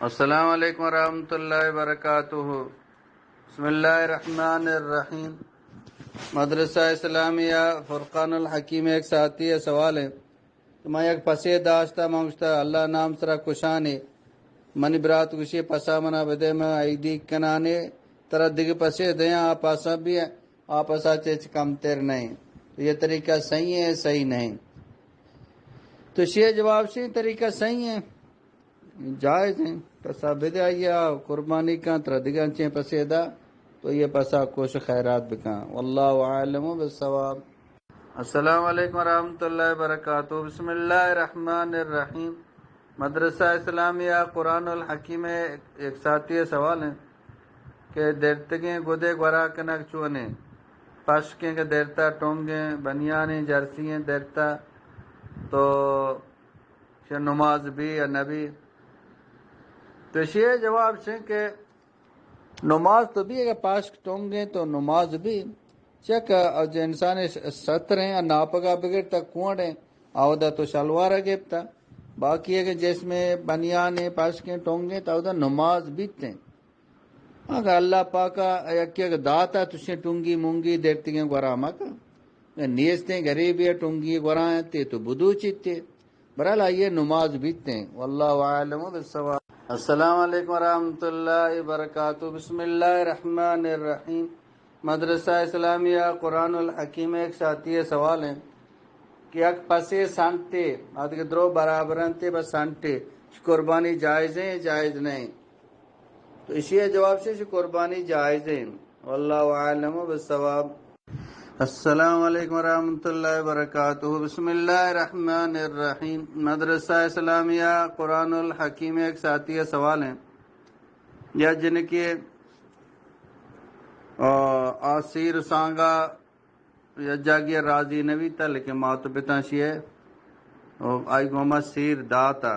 السلام علیکم ورحمۃ اللہ وبرکاتہ۔ بسم اللہ الرحمن الرحیم۔ مدرسہ اسلامیہ فرقان الحکیم ایک ساتھی ہے سوال ہے کہ میں ایک پسے داشتہ مانگتا اللہ نام سرا کشانے منی برات کشی پسا منا بدے میں ایدی کنانے ترا دگ پسے دیا آپاسا بھی آپاسا چیچ کم تیر نہیں، تو یہ طریقہ صحیح ہے صحیح نہیں؟ تو یہ جواب سے طریقہ صحیح ہے، جائز ہیں۔ پسا بدے آئیا قربانی کا ترا دگان چیں پسے دا تو یہ پسا کوش خیرات بکاں، واللہ عالم بالصواب۔ السلام علیکم ورحمۃ اللہ وبرکاتہ۔ بسم اللہ الرحمن الرحیم۔ مدرسہ اسلامیہ قرآن الحکیم ایک ساتھی سوال ہے کہ دیرتگیں گودے گورا کنک چونے پشکیں کے دیرتا ٹونگیں بنیانے جرسییں دیرتا تو نماز بھی یا نبی؟ تو یہ جواب سے کہ نماز تو بھی اگر پاس ٹونگیں تو نماز بھی چک جو انسان ستر ہیں اور ناپگا بگڑ تک کنوڑیں آودہ تو شلوار گیپتا، باقی ہے کہ جس میں بنیان پاس کے ٹونگیں تو آودہ نماز بیتیں۔ اگر اللہ پاکا یکی اگر داتا تشیں ٹونگی مونگی دیرتی گیں گورا مکا نیستیں غریبی ٹونگی گورا ہیں تو بدو چیتے برحال آئیے نماز بیتیں، واللہ عالم بالصواب۔ السلام علیکم ورحمۃ اللہ وبرکاتہ۔ بسم اللہ الرحمن الرحیم۔ مدرسہ اسلامیہ قرآن الحکیم ایک ساتھی سوال ہے کہ اک پسے سانٹے آدھ کے درو برابرنتے بس سانٹے قربانی جائز ہے جائز نہیں؟ تو اسی جواب سے قربانی جائز ہے، واللہ عالم بالصواب۔ السلام علیکم ورحمۃ اللہ وبرکاتہ۔ بسم اللہ الرحمن الرحیم۔ مدرسہ اسلامیہ قرآن الحکیم ایک ساتھی سوال ہے یا جن کے آسیر سانگا یا جاگی راضی نوی تا لیکن ماتو پتانشی ہے آئی گوما سیر داتا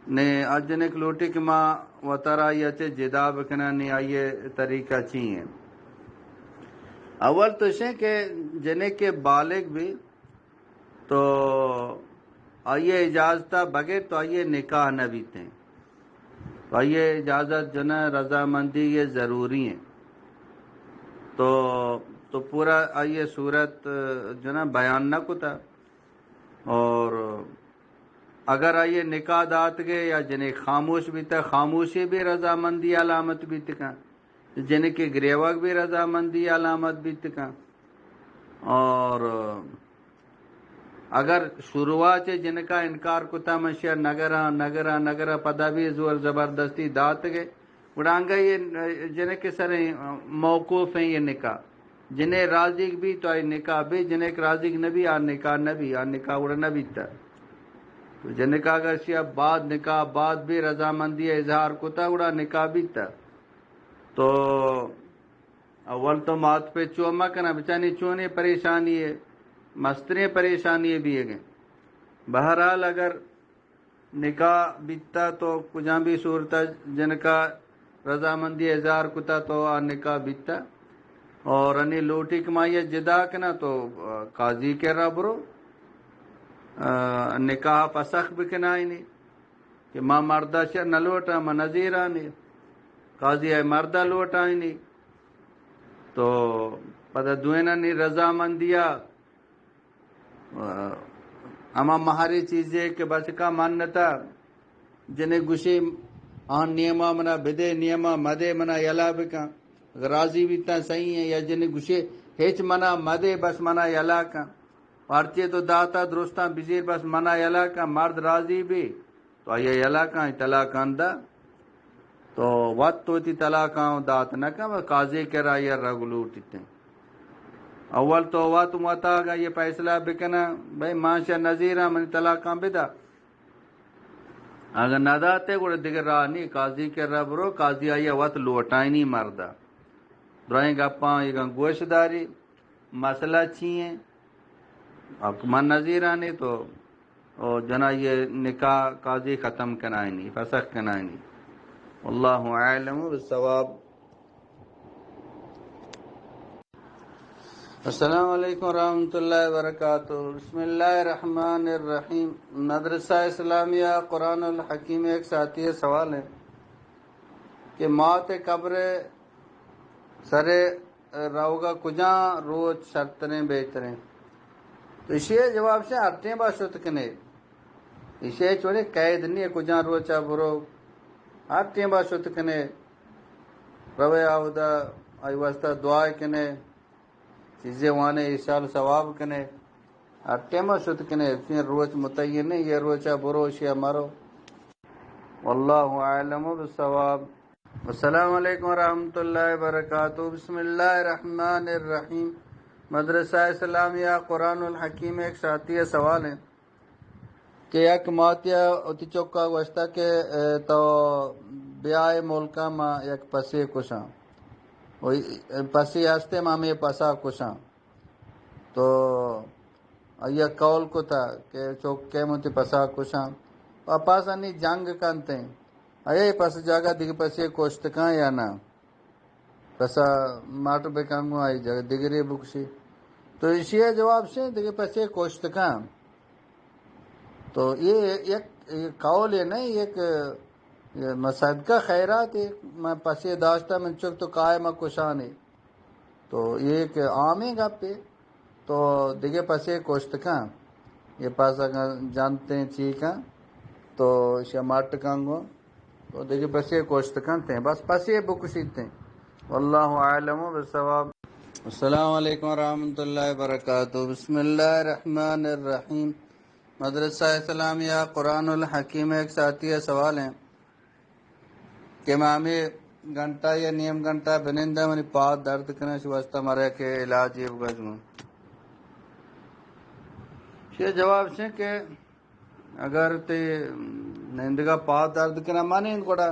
نے اجنک لوٹی کہ ماں وطرہ یا چے جدا بکنا نہیں آئیے طریقہ چاہیے۔ اول تو شے کہ جنے کے بالغ بھی تو آئیے اجازت بغیر تو آئیے نکاح نہ بیتے، تو آئیے اجازت جو نا رضامندی یہ ضروری ہیں، تو پورا آئیے صورت جو نا بیان نہ کتا، اور اگر آئیے نکاح دات گئے یا جنہیں خاموش بھی تا خاموشی بھی رضامندی علامت بھی تکا، جن کے گریوک بھی رضامندی علامت بھی تکا، اور اگر شروعات جن کا انکار کتا منشیا نگرہ پدا بھی زور زبردستی دات گئے اڑانگا یہ جن کے سر موقوف ہیں یہ نکاح، جنہیں راضی بھی تو آئی نکاح بھی، جنہیں راضی نبی آ نکاح نبی آ نکاح اڑا نبی تا، تو جن کا اگر شیا بعد نکاح بعد بھی رضامندی اظہار کتا اڑا نکاح بھی تا، تو اول تو مات پہ چوما کنا بچانی چونے پریشانی ہے مستریں پریشانی بھی ہے گئے۔ بہرحال اگر نکاح بیتا تو کجاں بھی صورت جن کا رضامندی اظہار کتا تو آ نکاح بیتا، اور انی لوٹی کمائیے جدا کنا تو قاضی کے رہا برو نکاح پسخ بکنا ہی نہیں کہ ماں مردہ شر نہ لوٹا ماں نظیرہ نہیں، قاضی ہے مردہ لوٹا ہی نہیں، تو پتہ دوینا نہیں رضامندیہ اما مہاری چیزیں کہ بس کا مانتا جنہیں گوشی آن نیما منا بدے نیما مدے منا یلا بکا راضی بھی تا صحیح ہے، یا جنہیں گوشی ہیچ منا مدے بس منا یلا کا پارچے تو داتا درستان بزیر بس منا یلا کا مرد راضی بھی تو آیا یلا کا طلاق آندہ تو وقت ہوتی طلاق آن دات نہ کا قاضی کے رہا یا رگلوٹی تھیں۔ اول تو وقت متا گا یہ فیصلہ بکنا بھائی ماشا نظیرہ من طلاقاں بدا، اگر نہ داتے گوڑے دیگر راہ نہیں قاضی کے رہا برو قاضی آیا وقت لوٹائی نہیں مردہ درائیں گپاں یہ گوش داری مسئلہ چیئیں آپ من نظیرہ نہیں تو جنا یہ نکاح قاضی ختم کنائیں نہیں فسخ کنائیں نہیں، واللہ عالم بالصواب۔ السلام علیکم ورحمۃ اللہ وبرکاتہ۔ بسم اللہ الرحمن الرحیم۔ مدرسہ اسلامیہ قرآن الحکیم ایک ساتھی سوال ہے کہ موت قبر سرے روگا کجا روز شرطنے بہتریں، تو اسے جواب سے ہٹیں باشد کنے اسے چھوڑے قید نہیں کجا روز چا برو ہٹیں باشد کنے روے آودہ آئی واسطہ دعا کنے چیزیں وانے ایشال ثواب کنے اٹیما شد کنے پھر روچ متعین ہے یہ روچا بروش یا مرو واللہ عالم بالصواب۔ السلام علیکم ورحمۃ اللہ وبرکاتہ۔ بسم اللہ الرحمن الرحیم۔ مدرسہ اسلامیہ قرآن الحکیم ایک ساتھی سوال ہے کہ یک ماتیا اتی چوکا گوشتا کہ تو بیائے ملکہ ما یک پسی کشاں پسی ہستے مامی پسا کشاں، تو یہ قول کو تھا کہ چوکے متی پسا کشاں پاس انی جنگ کنتے اے پس جگہ دیکھ پسی کوشتکاں یا نا پسا ماٹ بکانگو آئی جگہ دیگری بکشی، تو اسی جواب سے دیکھ پسی کوشتکاں، تو یہ ایک قول ہے نہیں ایک صدقہ خیرات ہے میں پسی داشتا من چک تو قائمہ کشانے، تو یہ ایک عام گا پہ تو دیگه پسی کوشتکاں یہ پاس اگر جانتے ہیں چیکاں تو اسے ماٹ کانگو تو دیگه پسی کوشتکاں تھے بس پسی بکشیتے ہیں واللہ عالم بالصواب۔ السلام علیکم ورحمۃ اللہ وبرکاتہ۔ بسم اللہ الرحمن الرحیم۔ مدرسہ اسلامیہ قرآن الحکیم ایک ساتھی سوال ہے کہ مامی گھنٹہ یا نیم گھنٹہ بنندہ منی پاس درد کرنے سے واسطہ مرے کے علاج یہ بگجموں، یہ جواب سے کہ اگر تے نندگا پاس درد کرنا مانے ان کوڑا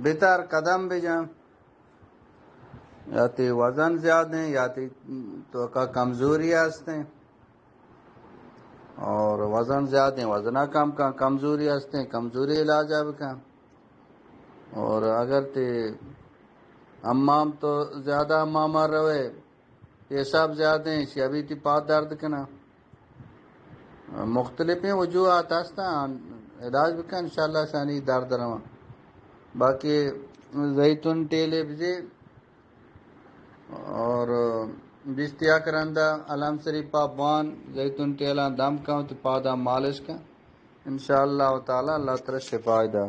بہتر قدم بھی جائیں یا تے وزن زیادہ ہیں یا تے تو کا کمزوری ہستے اور وزن زیادہ ہیں وزنہ کم کا کمزوری ہستے کمزوری علاج اب کا، اور اگر تے امام تو زیادہ امام روے پیشاب زیادہ ہیں ابھی تی پاس درد کرنا مختلف ہیں وجوہات ہستا علاج بکا انشاءاللہ ثانی درد رواں، باقی زیتون تیلے بجے اور بستیا کرندہ علم شریفہ بان زیتون تیلہ دم کا تو پادا مالش کا انشاءاللہ تعالی اللہ تعالی شفا دا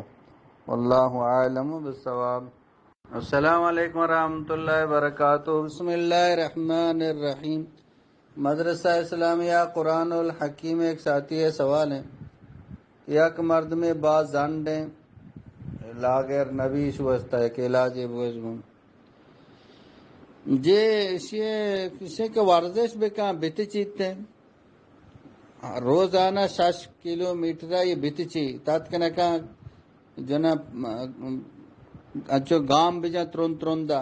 واللہ عالم بالصواب۔ السلام علیکم ورحمۃ اللہ وبرکاتہ۔ بسم اللہ الرحمن الرحیم۔ مدرسہ اسلامیہ قرآن الحکیم ایک ساتھی سوال ہے یک مرد میں بعض زنڈیں لاغر نبی شوستا ہے کہ علاج بوزگون جے اسے کہ ورزش بکاں بیتی چیتے روزانہ 6 کلومیٹر یہ بیتی چی تات کنکا جنا اچھو گام بجا تروندا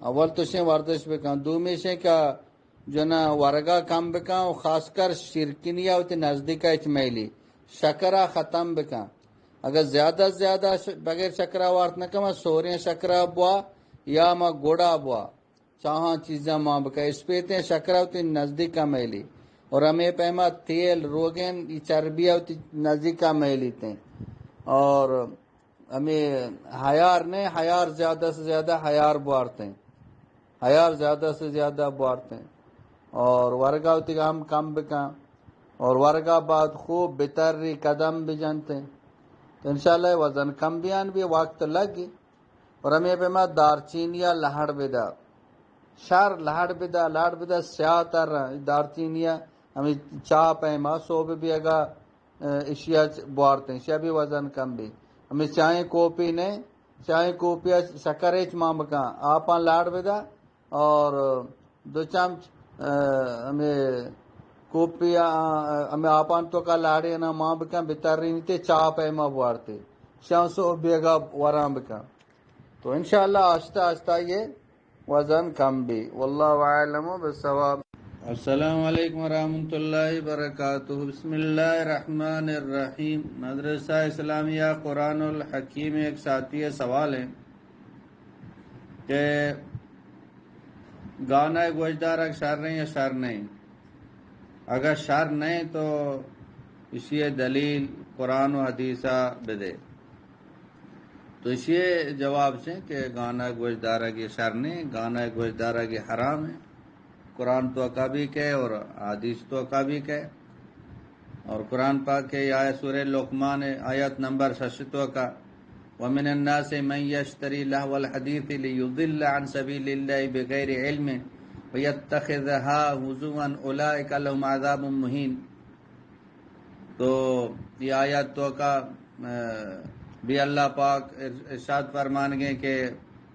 اول تو سے ورزش بکاں دومی سے کا جنا ورگا کم بکاں و خاص کر شرکنیا ہوتی نزدیک اچمیلی شکرہ ختم بکاں اگر زیادہ زیادہ بغیر شکرہ وارت نہ کما سوریں شکرہ بوا یا ما گوڑا بوا چاہاں چیزاں ماں بکا اس پیتے شکرہ ہوتی نزدیک کا میلی اور ہمیں پیما تیل روگن یہ چربیہ ہوتی نزدیک کا میلی تھے اور ہمیں حیار نے حیار زیادہ سے زیادہ حیار بوارتے ہیں حیار زیادہ سے زیادہ بوارتے ہیں اور ورگا ہوتی کا ہم کم بکاں اور ورگا بعد خوب بتری قدم بھی جانتے ہیں تو انشاءاللہ وزن کم بیان بھی وقت لگی اور ہمیں پیما دارچینیا لہڑ بدا شار لہڑ بدا سیاہ تر دارچینیا ہمیں چاہ پیما صوب بھی اگا اشیاء بوارتے ہیں اشیاء بھی وزن کم بھی ہمیں چائیں کوپی نے چائیں کوپیا شکریچ ماں بکاں آپاں لاڑ بدا اور دو چمچ ہمیں کوپیا ہمیں آپان تو کا لاڑے نا ماں بکاں بتری نیتے چاہ پیما بوارتے شاہ سو بیگا ورام بکاں تو انشاءاللہ آہستہ آہستہ یہ وزن کم بھی واللہ عالم بالصواب۔ السلام علیکم ورحمۃ اللہ وبرکاتہ۔ بسم اللہ الرحمن الرحیم۔ مدرسہ اسلامیہ قرآن الحکیم ایک ساتھی سوال ہے کہ گانا گوشدار شر نہیں یا شر نہیں؟ اگر شر نہیں تو اسی دلیل قرآن و حدیثہ بدے. تو اسی جواب سے کہ گانا گوشدارہ کی شر نہیں، گانا گوشدارہ کی حرام ہے. قرآن تو کا بھی کہ اور حدیث تو کا بھی کہ. اور قرآن پاک کے آیت سورہ لقمان آیت نمبر 67 کا وَمِنَ النَّاسِ مَن يَشْتَرِي لَهْوَ الْحَدِيثِ لِيُضِلَّ عَن سَبِيلِ اللَّهِ بِغَيْرِ عِلْمٍ وَيَتَّخِذَهَا هُزُوًا أُولَٰئِكَ لَهُمْ عَذَابٌ مُّهِينٌ. تو یہ آیت تو کا بھی اللہ پاک ارشاد فرمان گئے کہ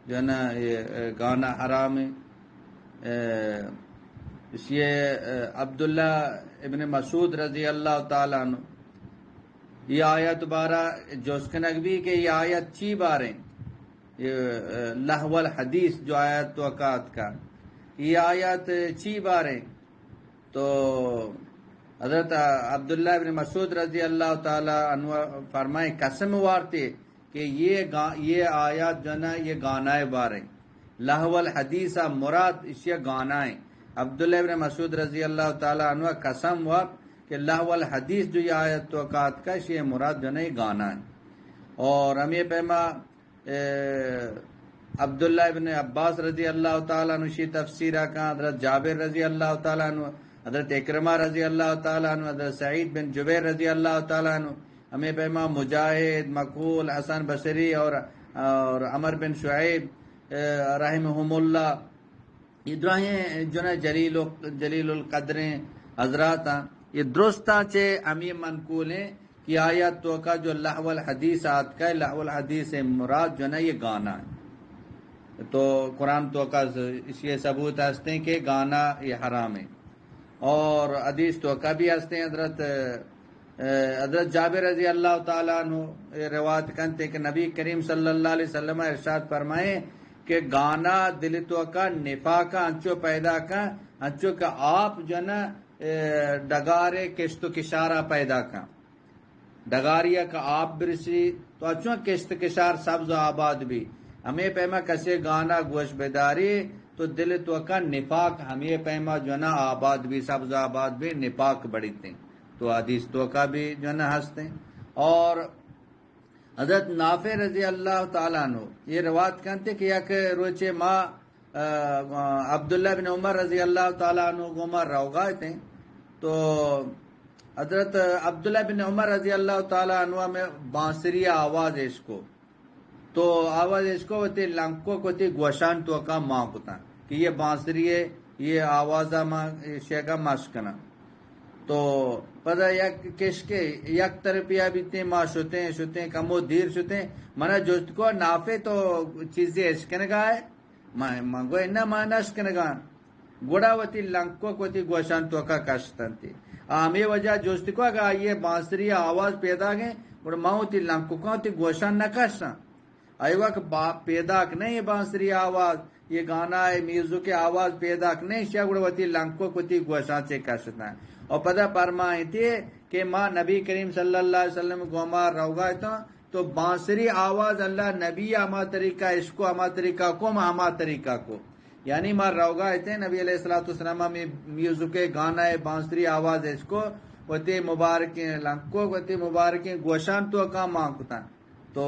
جو ہے نا یہ گانا حرام ہے. اس لیے عبداللہ ابن مسعود رضی اللہ تعالیٰ عنہ یہ آیت بارہ جوسکنک بھی کہ یہ آیت چی باریں یہ لہو الحدیث جو آیت توقعات کا یہ آیت چی باریں. تو حضرت عبداللہ ابن مسعود رضی اللہ تعالیٰ عنہ فرمائے قسم وارتے کہ یہ آیات جو نا یہ گانائے باریں. لہو الحدیث مراد اس یہ گانائیں. عبداللہ ابن مسعود رضی اللہ تعالیٰ عنہ قسم وار کہ لہو الحدیث جو یہ آیت توقعات کا یہ مراد جو نہیں گانا ہے. اور ہمیں پیما عبداللہ ابن عباس رضی اللہ تعالیٰ عنہ شی تفسیرہ کا، حضرت جابر رضی اللہ تعالیٰ عنہ، حضرت اکرمہ رضی اللہ تعالیٰ عنہ، حضرت سعید بن جبیر رضی اللہ تعالیٰ عنہ، ہمیں پیما مجاہد، مقبول، حسن بصری اور عمر بن شعیب رحمہم اللہ یہ جو نا جلیل القدریں حضرات یہ درست چے ہمیں منقول ہیں کہ آیت تو کا جو لہو الحدیث آت کا ہے لہو الحدیث مراد جو نا یہ گانا ہے. تو قرآن تو کا اس یہ ثبوت ہستے ہیں کہ گانا یہ حرام ہے. اور حدیث تو کا بھی ہستے ہیں حضرت جابر رضی اللہ تعالیٰ عنہ روایت کرتے کہ نبی کریم صلی اللہ علیہ وسلم ارشاد فرمائے کہ گانا دل تو کا نفاق کا انچو پیدا کا انچو کا آپ جو نا ڈگارے کشت و کشارہ پیدا کا ڈگاریا کا آپ برسی تو اچھو کشت کشار سبز و آباد بھی ہمیں پیما کسے گانا گوش بیداری تو دل تو کا نفاق ہمیں پیما جو نا آباد بھی سبز و آباد بھی نفاق بڑھتے ہیں. تو حدیث تو کا بھی جو نا ہنستے ہیں. اور حضرت نافع رضی اللہ تعالیٰ عنہ یہ روایت کرتے کہ یک روچے ماں عبداللہ بن عمر رضی اللہ تعالیٰ عنہ عمر روگائے تھے. تو حضرت عبداللہ بن عمر رضی اللہ تعالیٰ عنہ میں بانسری آواز اس کو تو آواز اس کو ہوتی لنکو کو تی گوشان تو کا ماں کتا کہ یہ بانسری ہے یہ آواز شیگا مشکنا. تو پتہ یک کش کے یک طرفیہ بھی تے ماں شتے کمو دیر شتے منا جوست کو نافع تو چیزیں اشکنگا ہے منگو انہا مانا اشکنگا گوڑا وتی لنکو کو تی گوشان تو کا کشتن تی ہمیں وجہ جوست کو اگر یہ بانسری آواز پیدا گئے اور ماں تی لنکو کو تی گوشان نہ کشتن ای وقت پیدا نہیں بانسری آواز یہ گانا ہے میوزک کی آواز پیدا نہیں شاگڑ وتی لنکو کو تی گوشان سے کشتن. اور پتہ فرمائی تھی کہ ماں نبی کریم صلی اللہ علیہ وسلم گومار روگا تو بانسری آواز اللہ نبی ہما طریقہ اس کو ہما طریقہ کو ہما طریقہ کو یعنی ماں روگا تھے نبی علیہ الصلوۃ والسلام میں میوزک گانا ہے بانسری آواز اس کو وتی مبارک لنکو وتی مبارک گوشان تو کا مانگتا تو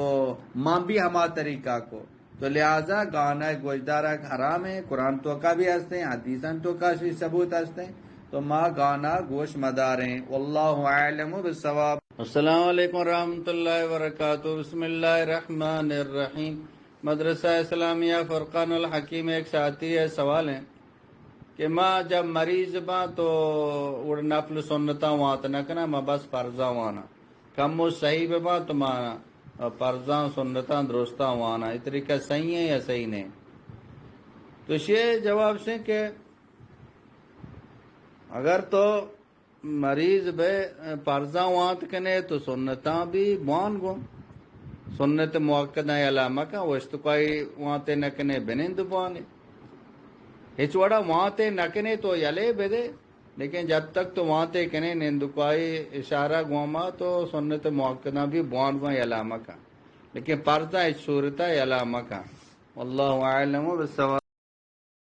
ماں بھی ہما طریقہ کو. تو لہذا گانا گوشدارہ حرام ہے. قرآن تو کا بھی ہنستے ہیں حدیثاً تو کا ثبوت ہنستے ہیں. تو ماں گانا گوش مداریں. واللہ اعلم بالصواب. السلام علیکم ورحمۃ اللہ وبرکاتہ. بسم اللہ الرحمن الرحیم. مدرسہ اسلامیہ فرقان الحکیم ایک ساتھی ہے سوال ہے کہ ماں جب مریض با تو اڑ نفل سنتا وہاں نہ کنا ماں بس فرضاں وانا کم و صحیح با تو ماں فرضاں سنتا درستا وانا یہ طریقہ صحیح ہے یا صحیح نہیں؟ تو یہ جواب سے کہ اگر تو مریض بے فرضاں وانت کنے تو سنتاں بھی بوان گو سنت موقع علامہ کا وشتقائی وانتے نکنے بنند بوانے ہچ وڑا وانتے نکنے تو یلے بدے لیکن جب تک تو وانتے کنے نندقائی اشارہ گوما تو سنت موقع بھی بوان گو علامہ کا لیکن فرضاں صورتہ علامہ کا. واللہ اعلم بالصواب.